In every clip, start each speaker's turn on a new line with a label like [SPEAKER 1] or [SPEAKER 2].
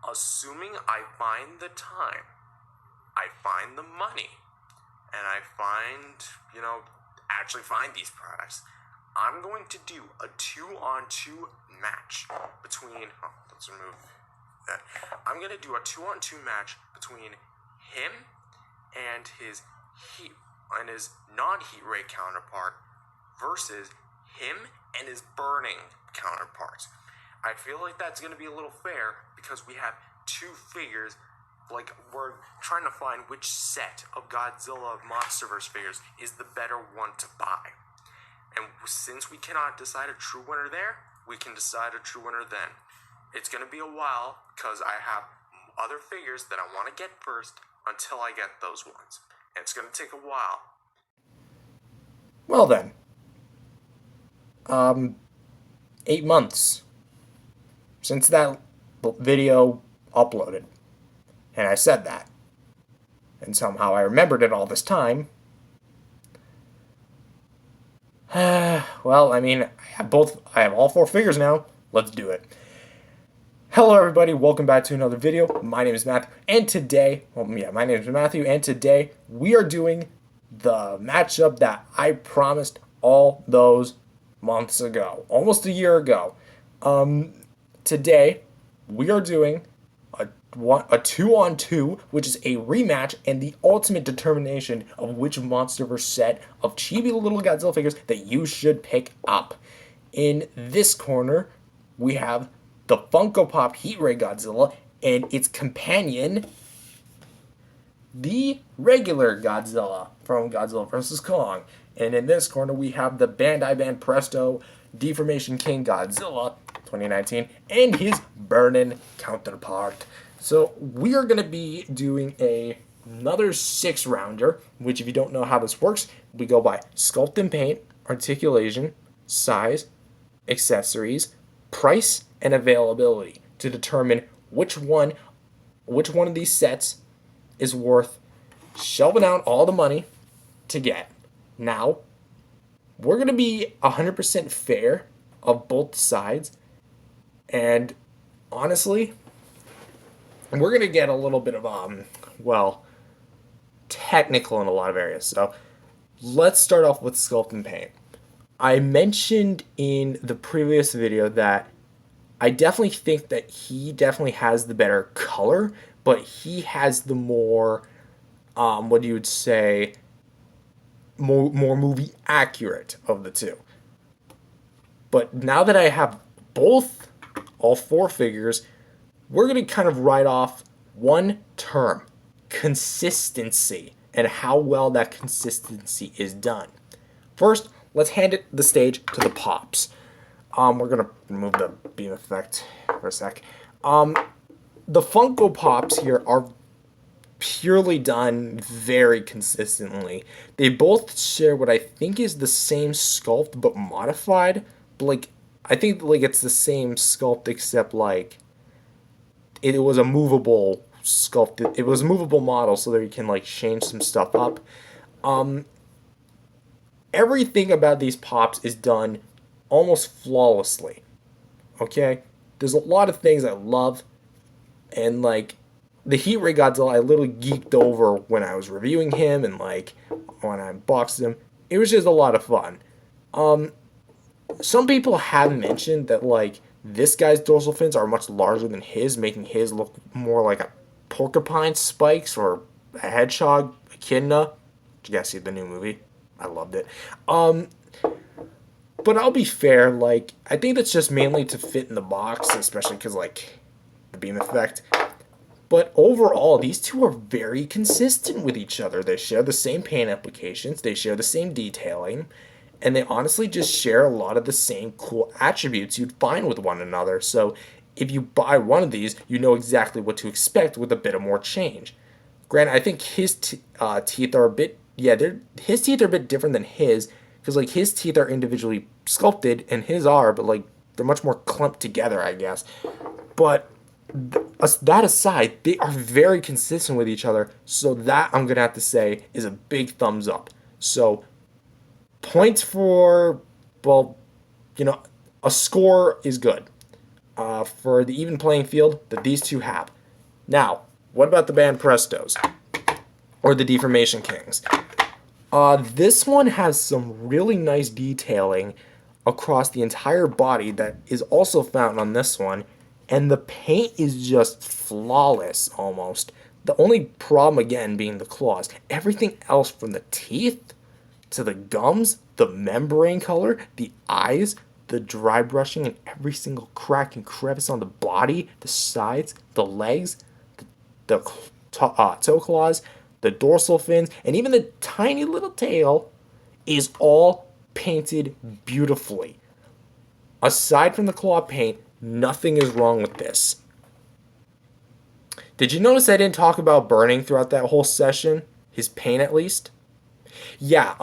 [SPEAKER 1] assuming I find the time, I find the money, and I actually find these products, I'm going to do a 2-on-2 match between, let's remove that. I'm going to do a 2-on-2 match between him and his non-heat ray counterpart versus him and his burning counterparts. I feel like that's going to be a little fair because we have two figures. Like, we're trying to find which set of Godzilla Monsterverse figures is the better one to buy. And since we cannot decide a true winner there, we can decide a true winner then. It's going to be a while because I have other figures that I want to get first until I get those ones. And it's going to take a while.
[SPEAKER 2] Well then, 8 months since that video uploaded. And I said that. And somehow I remembered it all this time. Well, I mean, I have all 4 figures now. Let's do it. Hello everybody, welcome back to another video. My name is Matthew, and today, we are doing the matchup that I promised all those months ago, almost a year ago. Today, we are doing a 2-on-2, which is a rematch and the ultimate determination of which Monsterverse set of chibi little Godzilla figures that you should pick up. In this corner, we have the Funko Pop Heat Ray Godzilla and its companion, the regular Godzilla from Godzilla vs. Kong. And in this corner, we have the Bandai Banpresto Deformation King Godzilla 2019 and his burning counterpart. So we are going to be doing another 6-rounder, which if you don't know how this works, we go by Sculpting Paint, articulation, size, accessories, price, and availability to determine which one of these sets is worth shelving out all the money to get. Now, we're going to be 100% fair of both sides, and honestly, we're going to get a little bit of, technical in a lot of areas. So, let's start off with Sculpting Paint. I mentioned in the previous video that I definitely think that he definitely has the better color, but he has the more, more movie accurate of the two. But now that I have all 4 figures, we're going to kind of write off one term: consistency, and how well that consistency is done. First, let's hand the stage to the pops. We're going to remove the beam effect for a sec. The Funko Pops here are purely done very consistently. They both share what I think is the same sculpt but modified. But I think it's the same sculpt except it was a movable sculpt. It was a movable model so that you can change some stuff up. Everything about these pops is done almost flawlessly. Okay? There's a lot of things I love, and the Heat Ray Godzilla I literally geeked over when I was reviewing him and when I unboxed him. It was just a lot of fun. Some people have mentioned that this guy's dorsal fins are much larger than his, making his look more like a porcupine spikes or a hedgehog echidna. Did you guys see the new movie? I loved it. But I'll be fair, I think that's just mainly to fit in the box, especially because, the beam effect. But overall, these two are very consistent with each other. They share the same paint applications, they share the same detailing, and they honestly just share a lot of the same cool attributes you'd find with one another. So if you buy one of these, you know exactly what to expect with a bit of more change. Granted, I think his teeth are a bit, his teeth are a bit different than his, because his teeth are individually sculpted and his are, but they're much more clumped together, I guess. But that aside, they are very consistent with each other, so that I'm gonna have to say is a big thumbs up. So points for, a score is good for the even playing field that these two have. Now, what about the Banprestos? Or the Deformation Kings? This one has some really nice detailing across the entire body that is also found on this one, and the paint is just flawless almost. The only problem again being the claws. Everything else from the teeth to the gums, the membrane color, the eyes, the dry brushing and every single crack and crevice on the body, the sides, the legs, the toe claws, the dorsal fins, and even the tiny little tail is all painted beautifully. Aside from the claw paint, nothing is wrong with this. Did you notice I didn't talk about burning throughout that whole session? His paint, at least? Yeah,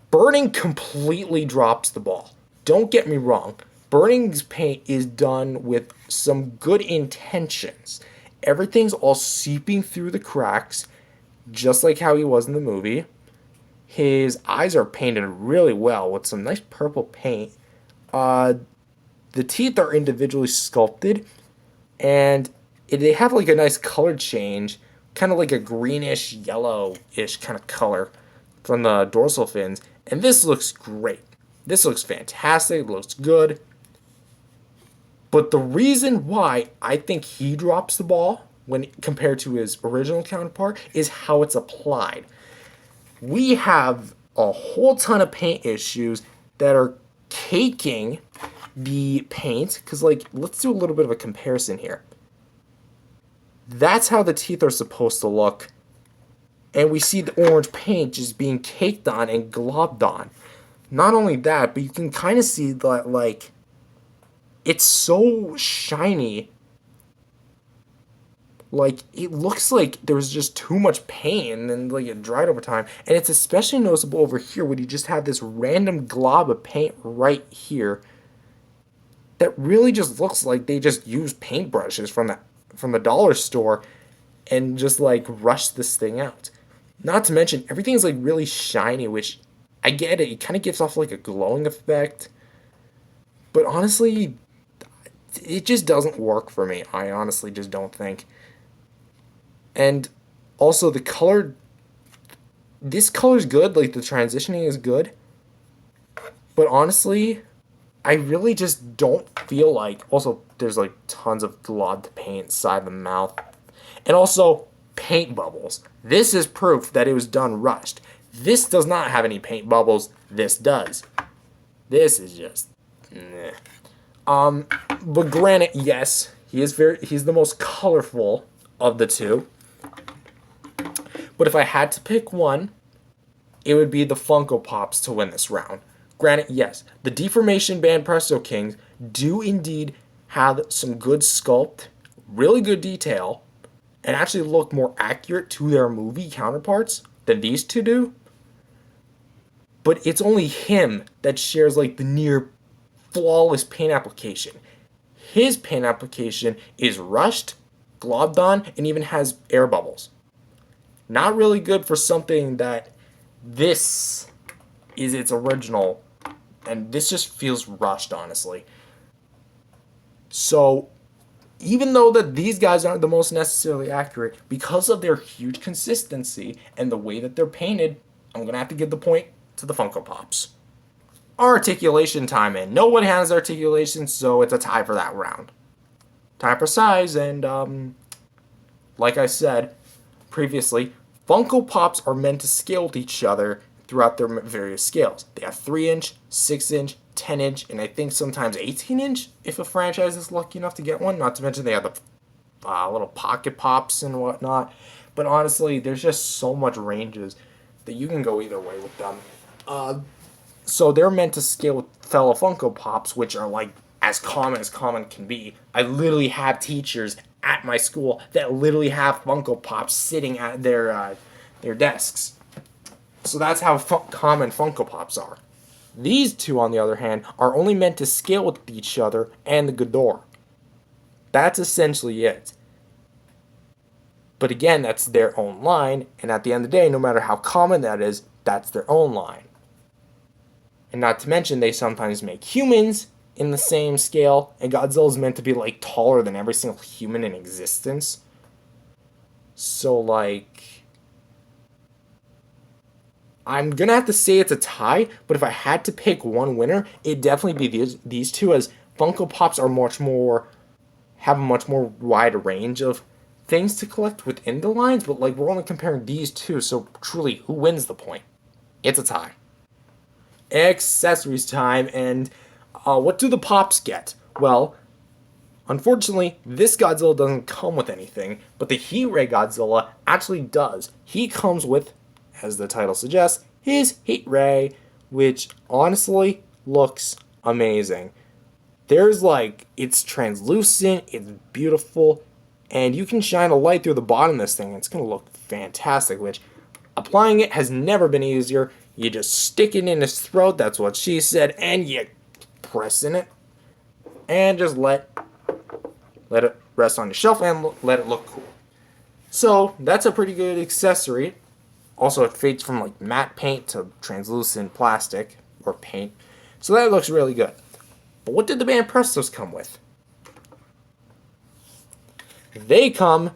[SPEAKER 2] burning completely drops the ball. Don't get me wrong. Burning's paint is done with some good intentions. Everything's all seeping through the cracks, just like how he was in the movie. His eyes are painted really well with some nice purple paint. The teeth are individually sculpted, and they have like a nice color change, kind of like a greenish, yellowish kind of color from the dorsal fins. And this looks great. This looks fantastic. It looks good. But the reason why I think he drops the ball when compared to his original counterpart is how it's applied. We have a whole ton of paint issues that are caking the paint. Because, like, let's do a little bit of a comparison here. That's how the teeth are supposed to look. And we see the orange paint just being caked on and globbed on. Not only that, but you can kind of see that, like, it's so shiny. Like, it looks like there was just too much paint and, like, it dried over time. And it's especially noticeable over here when you just have this random glob of paint right here that really just looks like they just used paintbrushes from the dollar store and just, like, rushed this thing out. Not to mention, everything's, like, really shiny, which, I get it. It kind of gives off, like, a glowing effect. But honestly, it just doesn't work for me. I honestly just don't think. And also, the color... This color's good. Like, the transitioning is good. But honestly, I really just don't feel like... Also, there's, like, tons of globbed paint inside the mouth. And also, paint bubbles. This is proof that it was done rushed. This does not have any paint bubbles. This does. This is just... Meh. But granted, yes, he's the most colorful of the two. But if I had to pick one, it would be the Funko Pops to win this round. Granted, yes, the Deformation Banpresto Kings do indeed have some good sculpt, really good detail, and actually look more accurate to their movie counterparts than these two do. But it's only him that shares like the near flawless paint application. His paint application is rushed, globbed on, and even has air bubbles. Not really good for something that this is its original, and this just feels rushed, honestly. So, even though that these guys aren't the most necessarily accurate, because of their huge consistency and the way that they're painted, I'm going to have to give the point to the Funko Pops. Articulation time, and no one has articulation, so it's a tie for that round. Time for size, and like I said previously, Funko Pops are meant to scale with each other throughout their various scales. They have 3-inch, 6-inch, 10-inch, and I think sometimes 18-inch if a franchise is lucky enough to get one. Not to mention they have the little pocket pops and whatnot. But honestly, there's just so much ranges that you can go either way with them. So they're meant to scale with fellow Funko Pops, which are like as common can be. I literally have teachers at my school that literally have Funko Pops sitting at their desks. So that's how common Funko Pops are. These two, on the other hand, are only meant to scale with each other and the Ghidorah. That's essentially it. But again, that's their own line, and at the end of the day, no matter how common that is, that's their own line. And not to mention, they sometimes make humans in the same scale, and Godzilla's meant to be like taller than every single human in existence. So like, I'm gonna have to say it's a tie, but if I had to pick one winner, it'd definitely be these two, as Funko Pops are much more, have a much more wide range of things to collect within the lines, but like we're only comparing these two, so truly, who wins the point? It's a tie. Accessories time, and what do the Pops get? Well, unfortunately, this Godzilla doesn't come with anything, but the Ray Godzilla actually does. He comes with, as the title suggests, his heat ray, which honestly looks amazing. There's like, it's translucent, it's beautiful, and you can shine a light through the bottom of this thing, and it's going to look fantastic, which applying it has never been easier. You just stick it in his throat, that's what she said, and you press in it, and just let it rest on your shelf and let it look cool. So that's a pretty good accessory. Also, it fades from like matte paint to translucent plastic or paint, so that looks really good. But what did the Banprestos come with? They come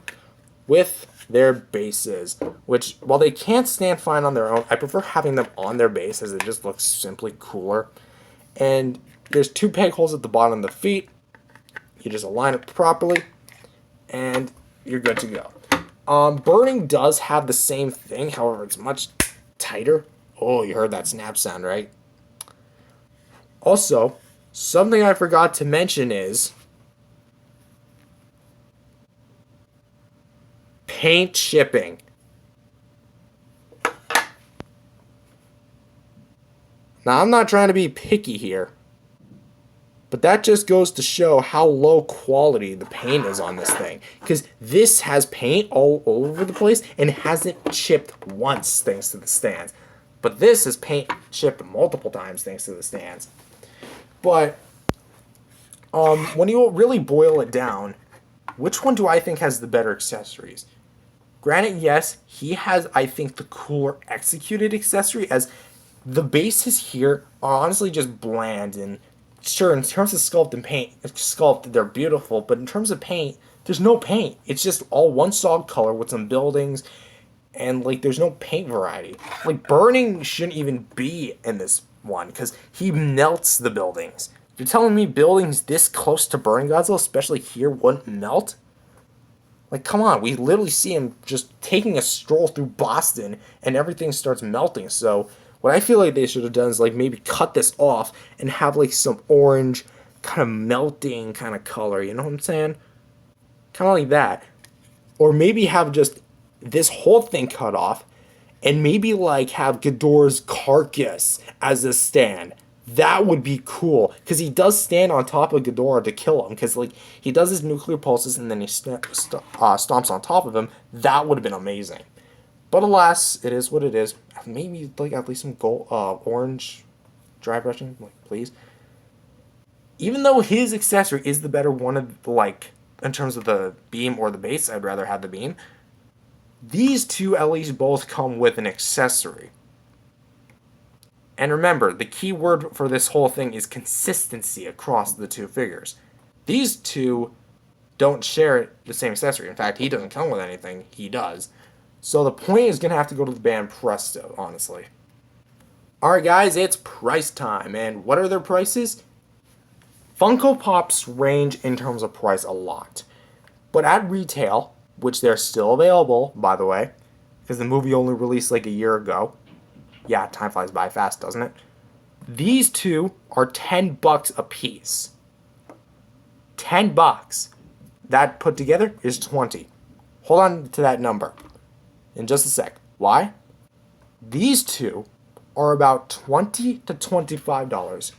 [SPEAKER 2] with their bases, which, while they can't stand fine on their own, I prefer having them on their base as it just looks simply cooler. And there's 2 peg holes at the bottom of the feet. You just align it properly, and you're good to go. Burning does have the same thing, however, it's much tighter. Oh, you heard that snap sound, right? Also, something I forgot to mention is paint shipping. Now, I'm not trying to be picky here, but that just goes to show how low quality the paint is on this thing. Because this has paint all over the place and hasn't chipped once thanks to the stands. But this is paint chipped multiple times thanks to the stands. But when you really boil it down, which one do I think has the better accessories? Granted, yes, he has, I think, the cooler executed accessory, as the bases here are honestly just bland. And sure, in terms of sculpt, they're beautiful, but in terms of paint, there's no paint. It's just all one solid color with some buildings, and like there's no paint variety. Like burning shouldn't even be in this one because he melts the buildings. You're telling me buildings this close to burning Godzilla, especially here, wouldn't melt? Like, come on, we literally see him just taking a stroll through Boston and everything starts melting. So what I feel like they should have done is like maybe cut this off and have like some orange kind of melting kind of color, you know what I'm saying? Kind of like that. Or maybe have just this whole thing cut off and maybe like have Ghidorah's carcass as a stand. That would be cool, because he does stand on top of Ghidorah to kill him, because like he does his nuclear pulses and then he stomps on top of him. That would have been amazing. But alas, it is what it is. Maybe like at least some gold, orange dry brushing, like please. Even though his accessory is the better one of the, like, in terms of the beam or the base, I'd rather have the beam. These two at least both come with an accessory. And remember, the key word for this whole thing is consistency across the two figures. These two don't share the same accessory. In fact, he doesn't come with anything. He does. So the point is going to have to go to the Banpresto, honestly. Alright guys, it's price time. And what are their prices? Funko Pops range in terms of price a lot. But at retail, which they're still available, by the way, because the movie only released like a year ago. Yeah, time flies by fast, doesn't it? These two are $10 a piece. $10. That put together is 20. Hold on to that number in just a sec. Why? These two are about $20 to $25.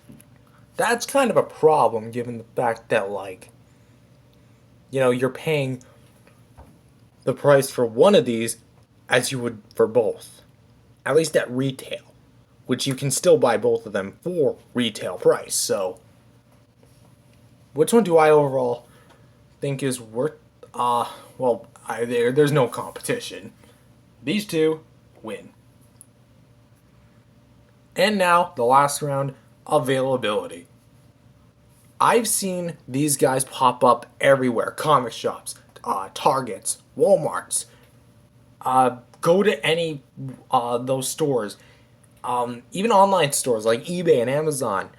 [SPEAKER 2] That's kind of a problem given the fact that, like, you know, you're paying the price for one of these as you would for both. At least at retail, which you can still buy both of them for retail price. So, which one do I overall think is worth? There's no competition. These two win. And now the last round, availability. I've seen these guys pop up everywhere. Comic shops, Targets, Walmarts. Go to any those stores. Even online stores like eBay and Amazon.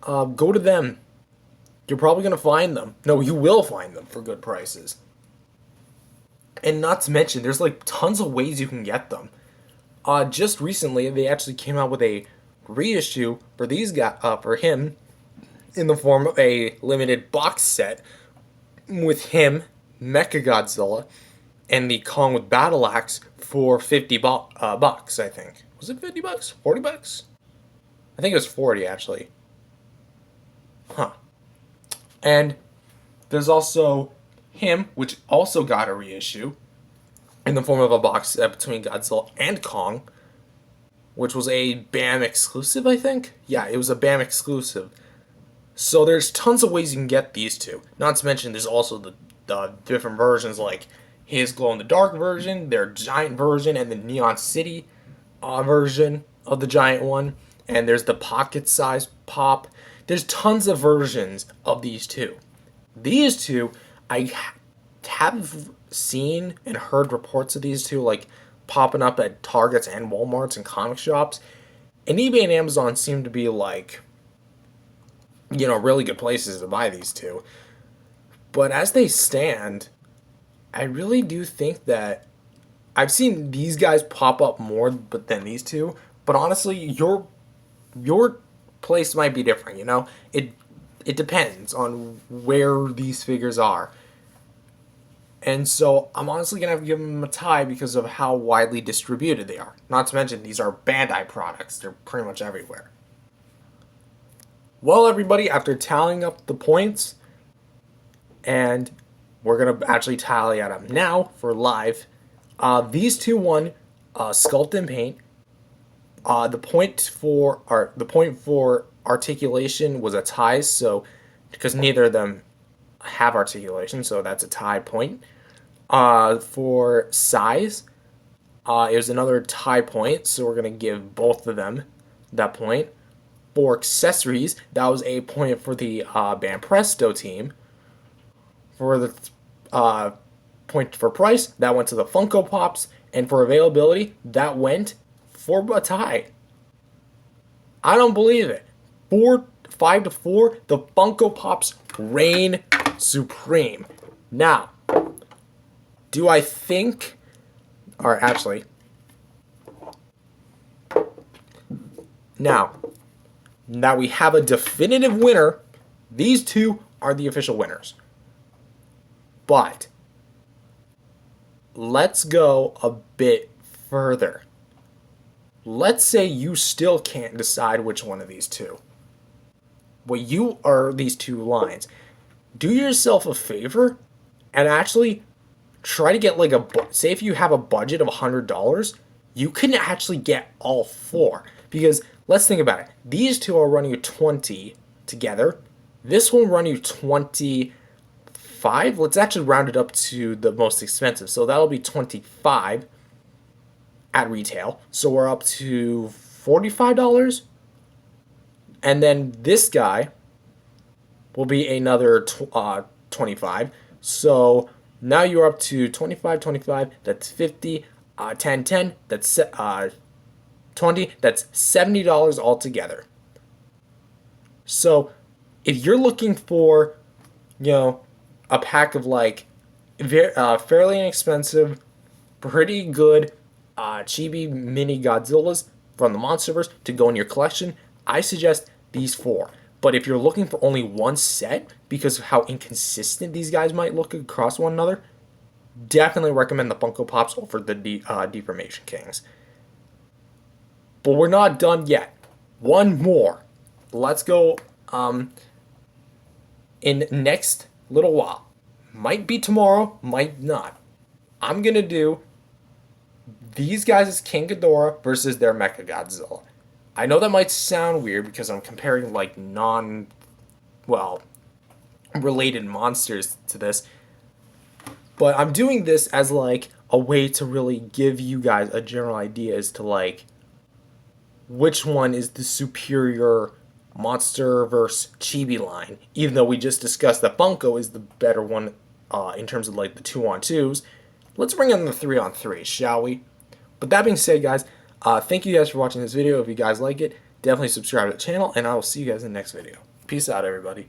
[SPEAKER 2] Go to them. You're probably going to find them. No, you will find them for good prices. And not to mention, there's like tons of ways you can get them. Just recently, they actually came out with a reissue for these guys, for him, in the form of a limited box set with him, Mecha Godzilla, and the Kong with Battle Axe for $50 I think. Was it $50? $40? I think it was 40 actually. Huh. And there's also him, which also got a reissue in the form of a box set between Godzilla and Kong, which was a BAM exclusive, I think. Yeah, it was a BAM exclusive. So there's tons of ways you can get these two. Not to mention, there's also the different versions, like his glow in the dark version, their giant version, and the Neon City version of the giant one. And there's the pocket size pop. There's tons of versions of these two. These two, I have seen and heard reports of these two, like popping up at Targets and Walmarts and comic shops. And eBay and Amazon seem to be like, really good places to buy these two. But as they stand, I really do think that I've seen these guys pop up more than these two. But honestly, your place might be different. It depends on where these figures are. And so I'm honestly gonna have to give them a tie because of how widely distributed they are. Not to mention these are Bandai products; they're pretty much everywhere. Well, everybody, after tallying up the points, and we're gonna actually tally at them now for live. These two won Sculpting Paint. The point for articulation was a tie, so because neither of them have articulation, so that's a tie point. For size, it was another tie point, so we're gonna give both of them that point. For accessories, that was a point for the Banpresto team. For the point for price, that went to the Funko Pops, and for availability, that went for a tie. I don't believe it. 5-4, the Funko Pops reign supreme. Now, do I think, or actually, now we have a definitive winner, these two are the official winners. But let's go a bit further. Let's say you still can't decide which one of these two. Well, you are these two lines. Do yourself a favor and actually try to get like say if you have a budget of $100, you can actually get all four. Because let's think about it. These two will run you 20 together. This will run you 25. Let's actually round it up to the most expensive. So that'll be 25 at retail. So we're up to $45. And then this guy will be another 25. So now you're up to 25, that's 50, 10, that's 20, that's $70 altogether. So if you're looking for, a pack of like fairly inexpensive, pretty good chibi mini Godzillas from the Monsterverse to go in your collection, I suggest these four. But if you're looking for only one set because of how inconsistent these guys might look across one another, definitely recommend the Funko Pops over the Deformation Kings. But we're not done yet. One more. Let's go in next little while. Might be tomorrow, might not. I'm going to do these guys as King Ghidorah versus their Mecha Godzilla. I know that might sound weird because I'm comparing like related monsters to this. But I'm doing this as like a way to really give you guys a general idea as to like which one is the superior Monster vs. Chibi line. Even though we just discussed that Funko is the better one in terms of like the 2-on-2s, let's bring in the 3-on-3s, shall we? But that being said, guys, thank you guys for watching this video. If you guys like it, definitely subscribe to the channel, and I will see you guys in the next video. Peace out, everybody.